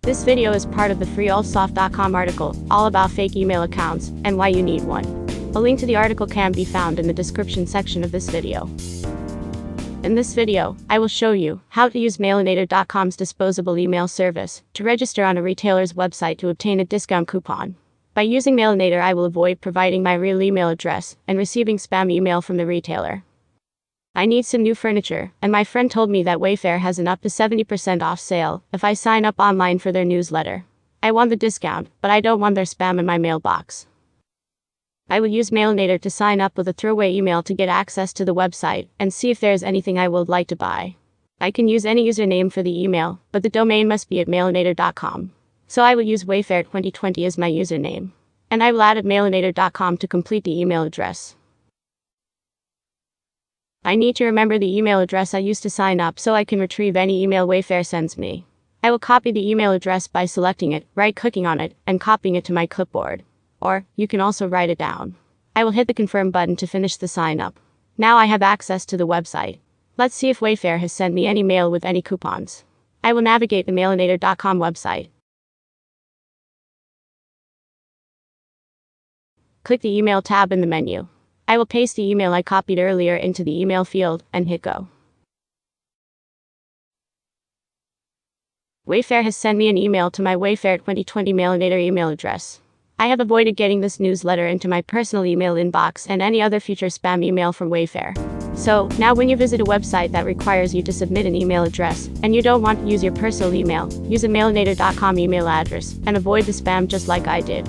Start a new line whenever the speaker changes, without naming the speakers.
This video is part of the freeallsoft.com article, all about fake email accounts, and why you need one. A link to the article can be found in the description section of this video. In this video, I will show you how to use Mailinator.com's disposable email service to register on a retailer's website to obtain a discount coupon. By using Mailinator, I will avoid providing my real email address and receiving spam email from the retailer. I need some new furniture, and my friend told me that Wayfair has an up to 70% off sale if I sign up online for their newsletter. I want the discount, but I don't want their spam in my mailbox. I will use Mailinator to sign up with a throwaway email to get access to the website and see if there is anything I would like to buy. I can use any username for the email, but the domain must be at mailinator.com. So I will use Wayfair 2020 as my username. And I will add at mailinator.com to complete the email address. I need to remember the email address I used to sign up so I can retrieve any email Wayfair sends me. I will copy the email address by selecting it, right-clicking on it, and copying it to my clipboard. Or, you can also write it down. I will hit the confirm button to finish the sign up. Now I have access to the website. Let's see if Wayfair has sent me any mail with any coupons. I will navigate the mailinator.com website. Click the email tab in the menu. I will paste the email I copied earlier into the email field and hit go. Wayfair has sent me an email to my Wayfair 2020 Mailinator email address. I have avoided getting this newsletter into my personal email inbox and any other future spam email from Wayfair. So, now when you visit a website that requires you to submit an email address, and you don't want to use your personal email, use a mailinator.com email address, and avoid the spam just like I did.